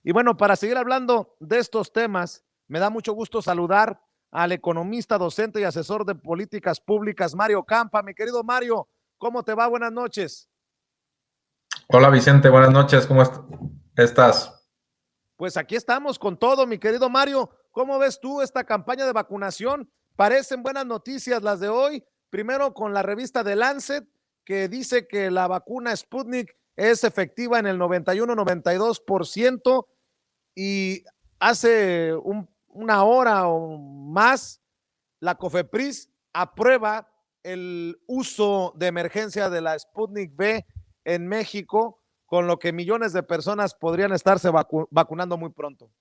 Y bueno, para seguir hablando de estos temas, me da mucho gusto saludar al economista, docente y asesor de políticas públicas, Mario Campa. Mi querido Mario, ¿cómo te va? Buenas noches. Hola Vicente, buenas noches, ¿cómo estás? Pues aquí estamos con todo, mi querido Mario. ¿Cómo ves tú esta campaña de vacunación? Parecen buenas noticias las de hoy. Primero con la revista The Lancet, que dice que la vacuna Sputnik es efectiva en el 91-92%, y hace una hora o más la COFEPRIS aprueba el uso de emergencia de la Sputnik V en México, con lo que millones de personas podrían estarse vacunando muy pronto.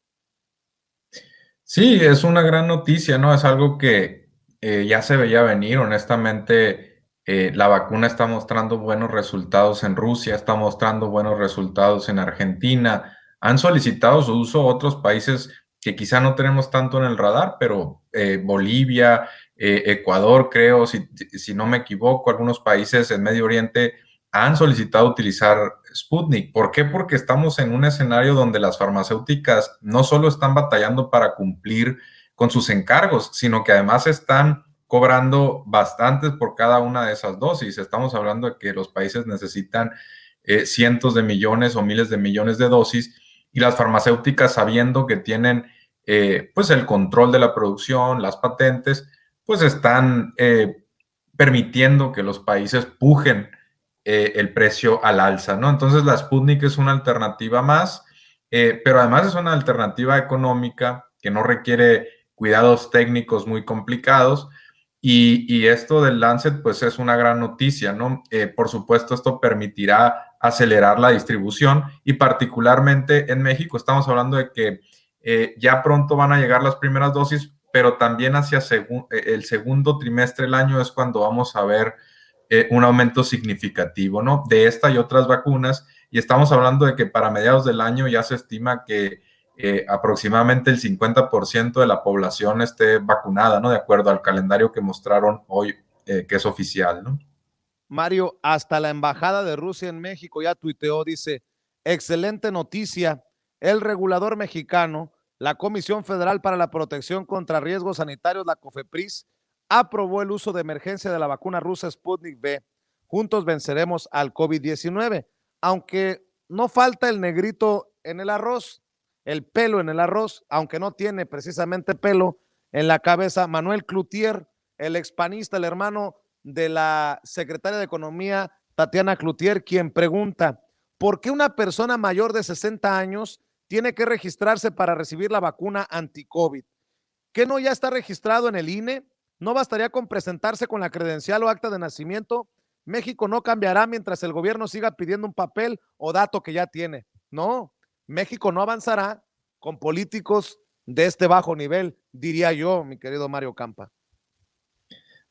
Sí, es una gran noticia, ¿no? Es algo que ya se veía venir, honestamente. La vacuna está mostrando buenos resultados en Rusia, está mostrando buenos resultados en Argentina. Han solicitado su uso otros países que quizá no tenemos tanto en el radar, pero Bolivia, Ecuador, creo, si no me equivoco, algunos países en Medio Oriente han solicitado utilizar Sputnik. ¿Por qué? Porque estamos en un escenario donde las farmacéuticas no solo están batallando para cumplir con sus encargos, sino que además están cobrando bastantes por cada una de esas dosis. Estamos hablando de que los países necesitan cientos de millones o miles de millones de dosis, y las farmacéuticas, sabiendo que tienen pues el control de la producción, las patentes, pues están permitiendo que los países pujen el precio al alza, ¿no? Entonces la Sputnik es una alternativa más, pero además es una alternativa económica que no requiere cuidados técnicos muy complicados, y esto del Lancet pues es una gran noticia, ¿no? Por supuesto, esto permitirá acelerar la distribución, y particularmente en México estamos hablando de que ya pronto van a llegar las primeras dosis, pero también hacia el segundo trimestre del año es cuando vamos a ver un aumento significativo, ¿no? De esta y otras vacunas, y estamos hablando de que para mediados del año ya se estima que aproximadamente el 50% de la población esté vacunada, ¿no? De acuerdo al calendario que mostraron hoy, que es oficial, ¿no? Mario, hasta la embajada de Rusia en México ya tuiteó, dice: excelente noticia, el regulador mexicano, la Comisión Federal para la Protección contra Riesgos Sanitarios, la COFEPRIS, aprobó el uso de emergencia de la vacuna rusa Sputnik V. Juntos venceremos al COVID-19, aunque no falta el negrito en el arroz, el pelo en el arroz, aunque no tiene precisamente pelo en la cabeza. Manuel Cloutier, el expanista, el hermano de la secretaria de Economía, Tatiana Cloutier, quien pregunta: ¿por qué una persona mayor de 60 años tiene que registrarse para recibir la vacuna anti-COVID? ¿Qué no ya está registrado en el INE? ¿No bastaría con presentarse con la credencial o acta de nacimiento? México no cambiará mientras el gobierno siga pidiendo un papel o dato que ya tiene. No, México no avanzará con políticos de este bajo nivel, diría yo, mi querido Mario Campa.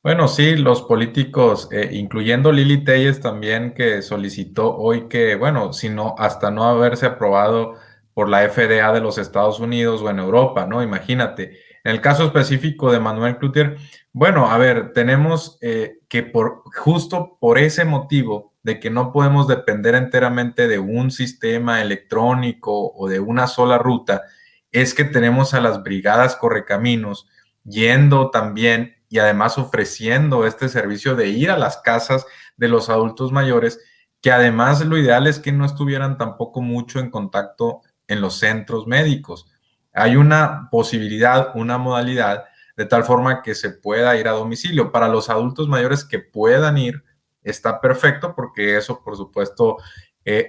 Bueno, sí, los políticos, incluyendo Lili Telles también, que solicitó hoy que, bueno, si no, hasta no haberse aprobado por la FDA de los Estados Unidos o en Europa, ¿no? Imagínate. En el caso específico de Manuel Cloutier, bueno, a ver, tenemos que justo por ese motivo de que no podemos depender enteramente de un sistema electrónico o de una sola ruta, es que tenemos a las brigadas correcaminos yendo también y además ofreciendo este servicio de ir a las casas de los adultos mayores, que además lo ideal es que no estuvieran tampoco mucho en contacto en los centros médicos. Hay una posibilidad, una modalidad, de tal forma que se pueda ir a domicilio. Para los adultos mayores que puedan ir, está perfecto, porque eso, por supuesto,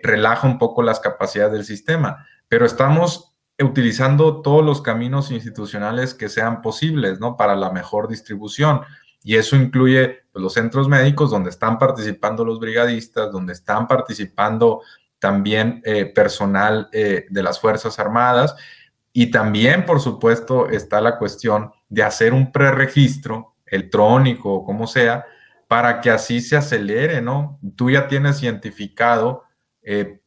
relaja un poco las capacidades del sistema. Pero estamos utilizando todos los caminos institucionales que sean posibles, ¿no? Para la mejor distribución. Y eso incluye pues, los centros médicos donde están participando los brigadistas, donde están participando también personal de las Fuerzas Armadas. Y también, por supuesto, está la cuestión de hacer un preregistro electrónico o como sea, para que así se acelere, ¿no? Tú ya tienes identificado,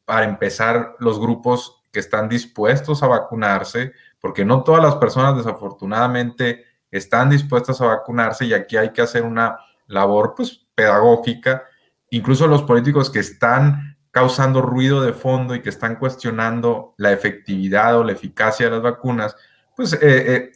para empezar, los grupos que están dispuestos a vacunarse, porque no todas las personas desafortunadamente están dispuestas a vacunarse, y aquí hay que hacer una labor pues pedagógica. Incluso los políticos que están causando ruido de fondo y que están cuestionando la efectividad o la eficacia de las vacunas, pues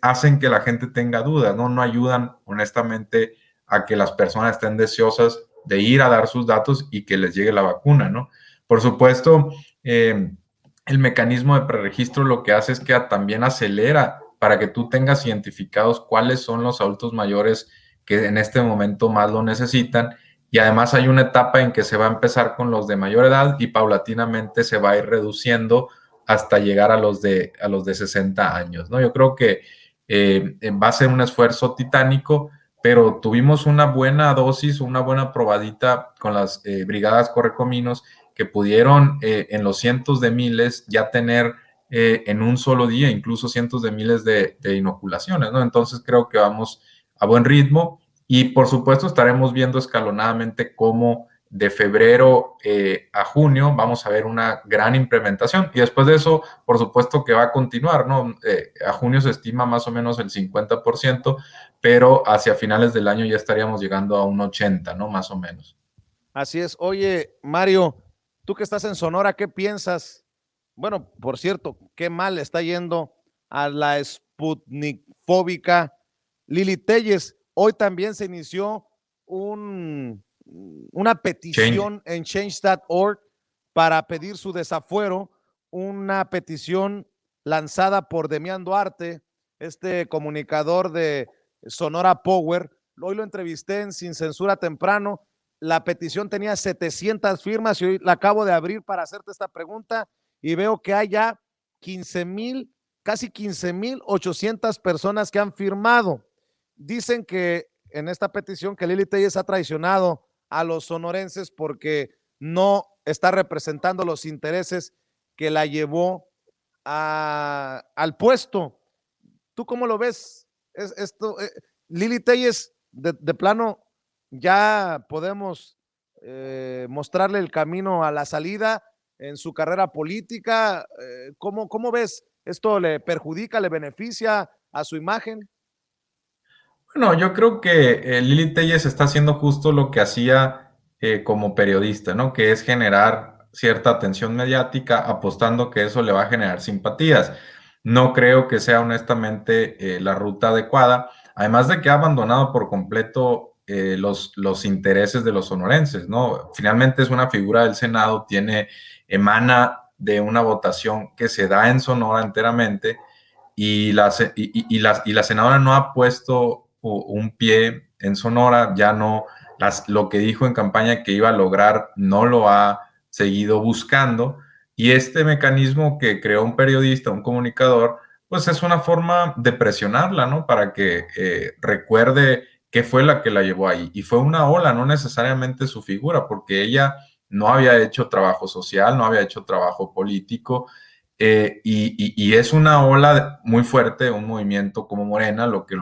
hacen que la gente tenga dudas, ¿no? No ayudan honestamente a que las personas estén deseosas de ir a dar sus datos y que les llegue la vacuna, ¿no? Por supuesto, el mecanismo de preregistro lo que hace es que también acelera para que tú tengas identificados cuáles son los adultos mayores que en este momento más lo necesitan. Y además hay una etapa en que se va a empezar con los de mayor edad y paulatinamente se va a ir reduciendo hasta llegar a los de 60 años, ¿no? Yo creo que va a ser un esfuerzo titánico, pero tuvimos una buena dosis, una buena probadita con las brigadas correcaminos que pudieron en los cientos de miles ya tener en un solo día, incluso cientos de miles de inoculaciones, ¿no? Entonces creo que vamos a buen ritmo y por supuesto estaremos viendo escalonadamente cómo de febrero a junio vamos a ver una gran implementación y después de eso, por supuesto que va a continuar, ¿no? A junio se estima más o menos el 50%, pero hacia finales del año ya estaríamos llegando a un 80%, ¿no? Más o menos. Así es. Oye, Mario, tú que estás en Sonora, ¿qué piensas? Bueno, por cierto, qué mal está yendo a la Sputnik-fóbica Lili Telles. Hoy también se inició una petición en change.org para pedir su desafuero, una petición lanzada por Demián Duarte, este comunicador de Sonora Power. Hoy lo entrevisté en Sin Censura temprano. La petición tenía 700 firmas y hoy la acabo de abrir para hacerte esta pregunta y veo que hay ya 15,000, casi 15,800 personas que han firmado. Dicen que en esta petición que Lili Telles ha traicionado a los sonorenses porque no está representando los intereses que la llevó al puesto. ¿Tú cómo lo ves? Lili Telles, de plano, ya podemos mostrarle el camino a la salida en su carrera política. ¿Cómo ves? ¿Esto le perjudica, le beneficia a su imagen? Bueno, yo creo que Lili Telles está haciendo justo lo que hacía como periodista, ¿no? Que es generar cierta atención mediática, apostando que eso le va a generar simpatías. No creo que sea honestamente la ruta adecuada, además de que ha abandonado por completo los intereses de los sonorenses, ¿no? Finalmente es una figura del Senado, emana de una votación que se da en Sonora enteramente y la senadora no ha puesto un pie en Sonora, ya no, lo que dijo en campaña que iba a lograr no lo ha seguido buscando, y este mecanismo que creó un periodista, un comunicador, pues es una forma de presionarla, ¿no? Para que recuerde qué fue la que la llevó ahí, y fue una ola, no necesariamente su figura, porque ella no había hecho trabajo social, no había hecho trabajo político, y es una ola muy fuerte, un movimiento como Morena, lo que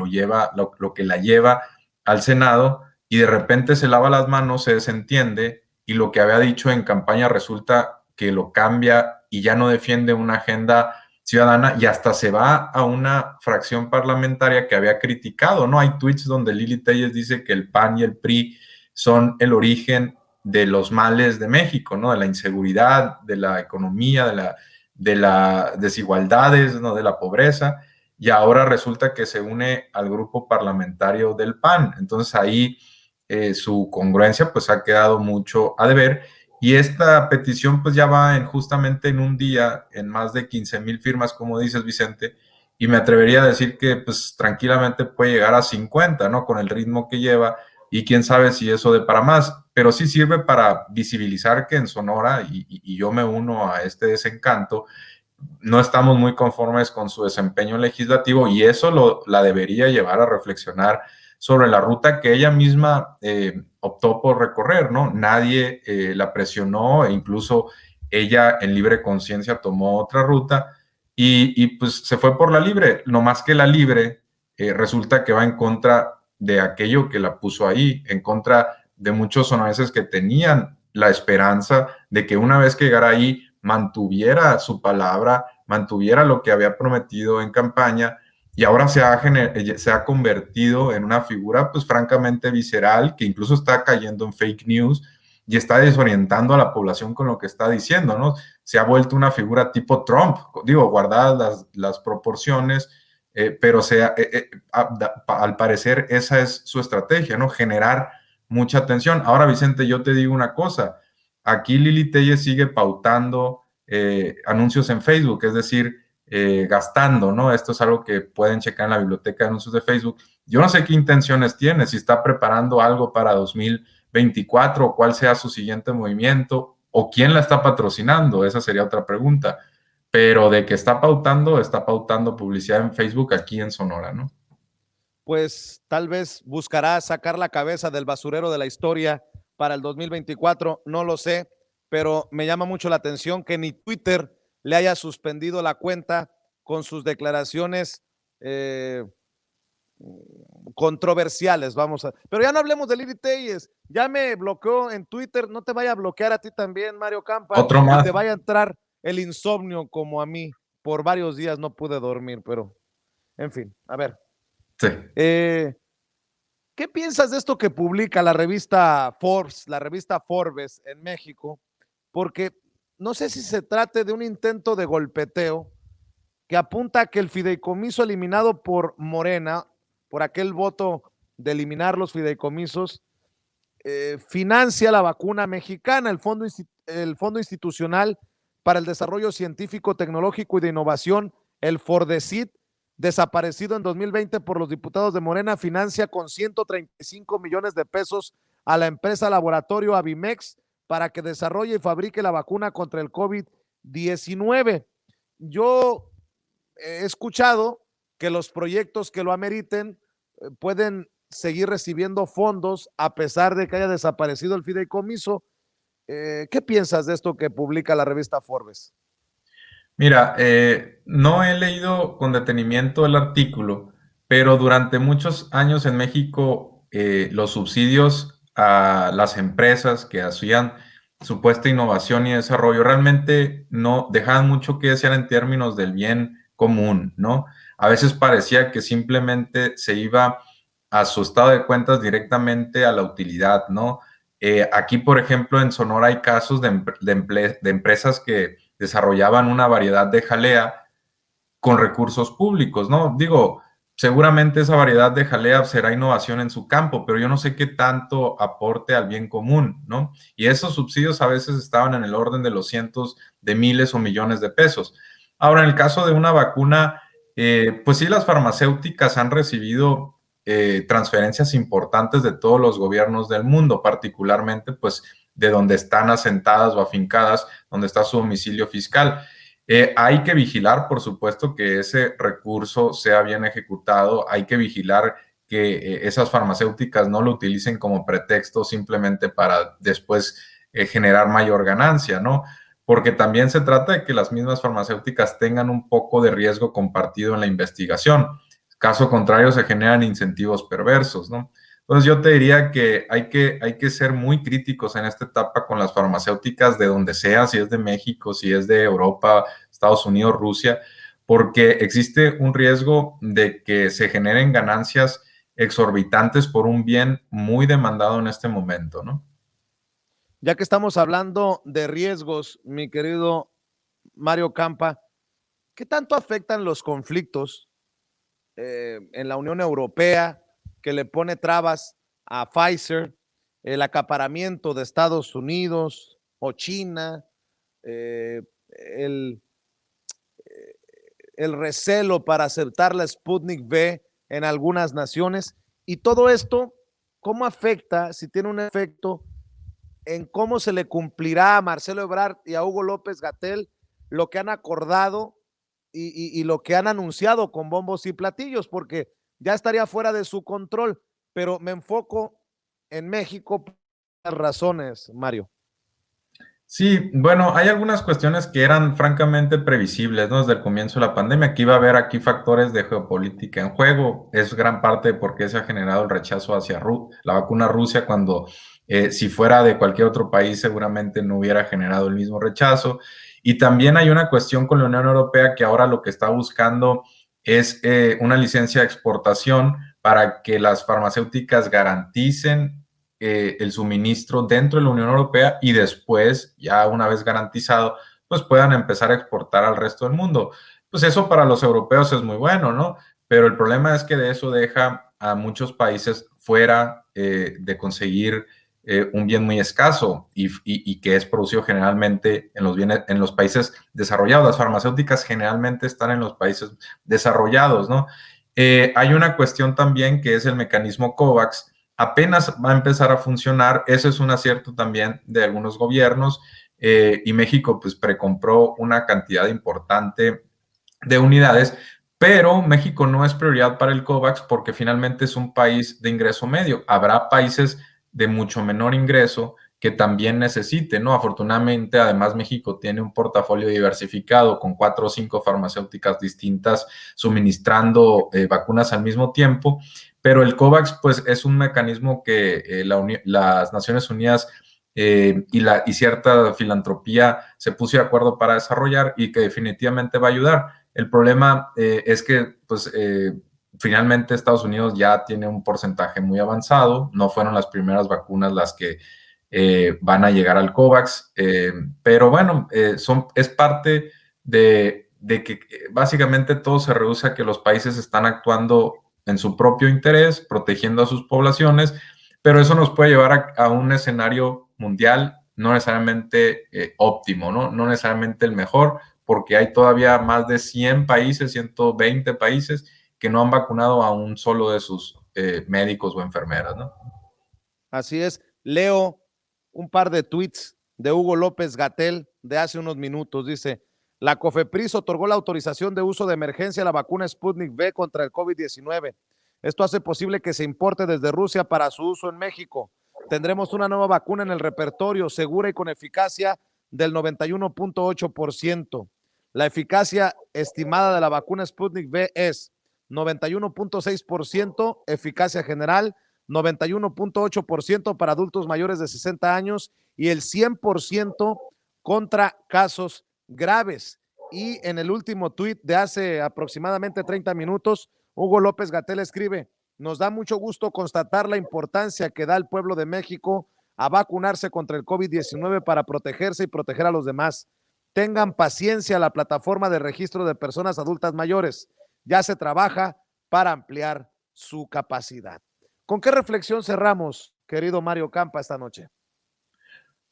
la lleva al Senado, y de repente se lava las manos, se desentiende, y lo que había dicho en campaña resulta que lo cambia y ya no defiende una agenda ciudadana y hasta se va a una fracción parlamentaria que había criticado, ¿no? Hay tweets donde Lili Telles dice que el PAN y el PRI son el origen de los males de México, ¿no? De la inseguridad, de la economía, de las desigualdades, ¿no? De la pobreza, y ahora resulta que se une al grupo parlamentario del PAN. Entonces ahí su congruencia pues ha quedado mucho a deber, y esta petición pues ya va justamente en un día en más de 15,000 firmas, como dices, Vicente, y me atrevería a decir que pues tranquilamente puede llegar a 50, ¿no? Con el ritmo que lleva, y quién sabe si eso de para más, pero sí sirve para visibilizar que en Sonora, y yo me uno a este desencanto, no estamos muy conformes con su desempeño legislativo, y eso la debería llevar a reflexionar sobre la ruta que ella misma optó por recorrer, ¿no? Nadie la presionó, e incluso ella en libre conciencia tomó otra ruta y pues se fue por la libre, no más que la libre resulta que va en contra de aquello que la puso ahí, en contra de muchos sonorenses que tenían la esperanza de que una vez que llegara ahí mantuviera su palabra, mantuviera lo que había prometido en campaña, y ahora se ha convertido en una figura pues francamente visceral, que incluso está cayendo en fake news, y está desorientando a la población con lo que está diciendo, ¿no? Se ha vuelto una figura tipo Trump, digo, guardadas las proporciones, pero al parecer esa es su estrategia, ¿no? Generar mucha atención. Ahora, Vicente, yo te digo una cosa, aquí Lili Telles sigue pautando anuncios en Facebook, es decir, gastando, ¿no? Esto es algo que pueden checar en la biblioteca de anuncios de Facebook. Yo no sé qué intenciones tiene, si está preparando algo para 2024 o cuál sea su siguiente movimiento o quién la está patrocinando, esa sería otra pregunta. Pero de que está pautando publicidad en Facebook aquí en Sonora, ¿no? Pues tal vez buscará sacar la cabeza del basurero de la historia para el 2024, no lo sé, pero me llama mucho la atención que ni Twitter le haya suspendido la cuenta con sus declaraciones controversiales, vamos a. Pero ya no hablemos de Lili Telles, ya me bloqueó en Twitter, no te vaya a bloquear a ti también, Mario Campa, Otro y más. te vaya a entrar el insomnio como a mí. Por varios días no pude dormir, pero en fin, a ver. Sí. ¿Qué piensas de esto que publica la revista Forbes en México? Porque no sé si se trate de un intento de golpeteo que apunta a que el fideicomiso eliminado por Morena, por aquel voto de eliminar los fideicomisos, financia la vacuna mexicana, el Fondo Institucional para el Desarrollo Científico, Tecnológico y de Innovación, el FORDECIT, desaparecido en 2020 por los diputados de Morena, financia con 135 millones de pesos a la empresa laboratorio Avimex para que desarrolle y fabrique la vacuna contra el COVID-19. Yo he escuchado que los proyectos que lo ameriten pueden seguir recibiendo fondos a pesar de que haya desaparecido el fideicomiso. ¿Qué piensas de esto que publica la revista Forbes? Mira, no he leído con detenimiento el artículo, pero durante muchos años en México los subsidios a las empresas que hacían supuesta innovación y desarrollo realmente no dejaban mucho que desear en términos del bien común, ¿no? A veces parecía que simplemente se iba a su estado de cuentas directamente a la utilidad, ¿no? Aquí, por ejemplo, en Sonora hay casos de empresas que desarrollaban una variedad de jalea con recursos públicos, ¿no? Digo, seguramente esa variedad de jalea será innovación en su campo, pero yo no sé qué tanto aporte al bien común, ¿no? Y esos subsidios a veces estaban en el orden de los cientos de miles o millones de pesos. Ahora, en el caso de una vacuna, pues sí, las farmacéuticas han recibido transferencias importantes de todos los gobiernos del mundo, particularmente pues de donde están asentadas o afincadas, donde está su domicilio fiscal. Hay que vigilar, por supuesto, que ese recurso sea bien ejecutado. Hay que vigilar que esas farmacéuticas no lo utilicen como pretexto simplemente para después generar mayor ganancia, ¿no? Porque también se trata de que las mismas farmacéuticas tengan un poco de riesgo compartido en la investigación. Caso contrario, se generan incentivos perversos, ¿no? Entonces yo te diría que hay que ser muy críticos en esta etapa con las farmacéuticas de donde sea, si es de México, si es de Europa, Estados Unidos, Rusia, porque existe un riesgo de que se generen ganancias exorbitantes por un bien muy demandado en este momento, ¿no? Ya que estamos hablando de riesgos, mi querido Mario Campa, ¿qué tanto afectan los conflictos en la Unión Europea que le pone trabas a Pfizer, el acaparamiento de Estados Unidos o China, eh, el, el recelo para aceptar la Sputnik V en algunas naciones? Y todo esto, ¿cómo afecta, si tiene un efecto, en cómo se le cumplirá a Marcelo Ebrard y a Hugo López Gatell lo que han acordado y lo que han anunciado con bombos y platillos? Porque ya estaría fuera de su control, pero me enfoco en México por las razones, Mario. Sí, bueno, hay algunas cuestiones que eran francamente previsibles, ¿no? Desde el comienzo de la pandemia, que iba a haber aquí factores de geopolítica en juego. Es gran parte de por qué se ha generado el rechazo hacia la vacuna Rusia, cuando si fuera de cualquier otro país seguramente no hubiera generado el mismo rechazo. Y también hay una cuestión con la Unión Europea que ahora lo que está buscando es una licencia de exportación para que las farmacéuticas garanticen el suministro dentro de la Unión Europea y después, ya una vez garantizado, pues puedan empezar a exportar al resto del mundo. Pues eso para los europeos es muy bueno, ¿no? Pero el problema es que de eso deja a muchos países fuera de conseguir un bien muy escaso y que es producido generalmente en los países desarrollados. Las farmacéuticas generalmente están en los países desarrollados, ¿no? Hay una cuestión también que es el mecanismo COVAX. Apenas va a empezar a funcionar. Eso es un acierto también de algunos gobiernos y México pues precompró una cantidad importante de unidades, pero México no es prioridad para el COVAX porque finalmente es un país de ingreso medio. Habrá países de mucho menor ingreso que también necesiten, ¿no? Afortunadamente, además, México tiene un portafolio diversificado con 4 o 5 farmacéuticas distintas suministrando vacunas al mismo tiempo, pero el COVAX, pues, es un mecanismo que las Naciones Unidas y cierta filantropía se puso de acuerdo para desarrollar y que definitivamente va a ayudar. El problema es que, pues, finalmente Estados Unidos ya tiene un porcentaje muy avanzado, no fueron las primeras vacunas las que van a llegar al COVAX, pero bueno, es parte de que básicamente todo se reduce a que los países están actuando en su propio interés, protegiendo a sus poblaciones, pero eso nos puede llevar a un escenario mundial no necesariamente óptimo, ¿no? No necesariamente el mejor, porque hay todavía más de 100 países, 120 países que no han vacunado a un solo de sus médicos o enfermeras, ¿no? Así es. Leo un par de tweets de Hugo López Gatell de hace unos minutos. Dice, la COFEPRIS otorgó la autorización de uso de emergencia a la vacuna Sputnik V contra el COVID-19. Esto hace posible que se importe desde Rusia para su uso en México. Tendremos una nueva vacuna en el repertorio, segura y con eficacia del 91.8%. La eficacia estimada de la vacuna Sputnik V es 91.6% eficacia general, 91.8% para adultos mayores de 60 años y el 100% contra casos graves. Y en el último tuit de hace aproximadamente 30 minutos, Hugo López Gatell escribe, nos da mucho gusto constatar la importancia que da el pueblo de México a vacunarse contra el COVID-19 para protegerse y proteger a los demás. Tengan paciencia, la plataforma de registro de personas adultas mayores ya se trabaja para ampliar su capacidad. ¿Con qué reflexión cerramos, querido Mario Campa, esta noche?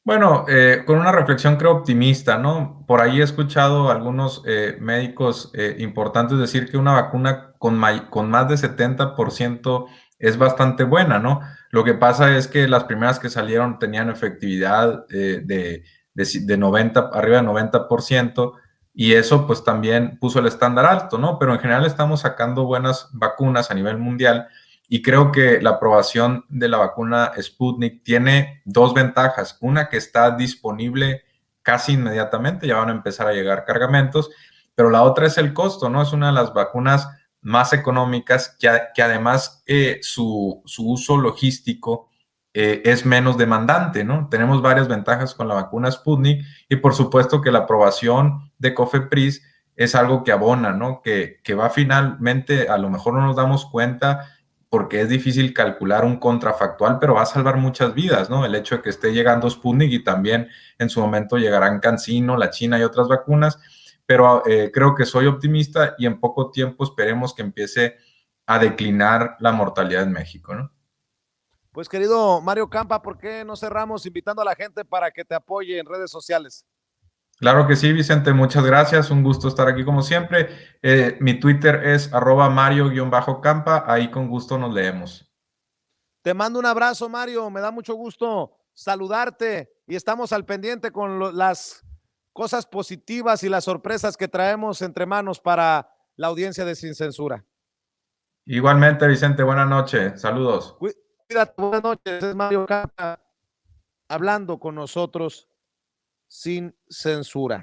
Bueno, con una reflexión creo optimista, ¿no? Por ahí he escuchado a algunos médicos importantes decir que una vacuna con más de 70% es bastante buena, ¿no? Lo que pasa es que las primeras que salieron tenían efectividad de 90, arriba de 90%, y eso pues también puso el estándar alto, ¿no? Pero en general estamos sacando buenas vacunas a nivel mundial. Y creo que la aprobación de la vacuna Sputnik tiene dos ventajas. Una, que está disponible casi inmediatamente, ya van a empezar a llegar cargamentos, pero la otra es el costo, ¿no? Es una de las vacunas más económicas que además su uso logístico es menos demandante, ¿no? Tenemos varias ventajas con la vacuna Sputnik y por supuesto que la aprobación de COFEPRIS es algo que abona, ¿no? Que va finalmente, a lo mejor no nos damos cuenta porque es difícil calcular un contrafactual, pero va a salvar muchas vidas, ¿no? El hecho de que esté llegando Sputnik y también en su momento llegarán CanSino, la China y otras vacunas, pero creo que soy optimista y en poco tiempo esperemos que empiece a declinar la mortalidad en México, ¿no? Pues querido Mario Campa, ¿por qué no cerramos invitando a la gente para que te apoye en redes sociales? Claro que sí, Vicente, muchas gracias. Un gusto estar aquí como siempre. Mi Twitter es @mario_campa. Ahí con gusto nos leemos. Te mando un abrazo, Mario. Me da mucho gusto saludarte y estamos al pendiente con las cosas positivas y las sorpresas que traemos entre manos para la audiencia de Sin Censura. Igualmente, Vicente, buenas noches. Saludos. Cuídate, buenas noches. Es Mario Campa hablando con nosotros sin censura.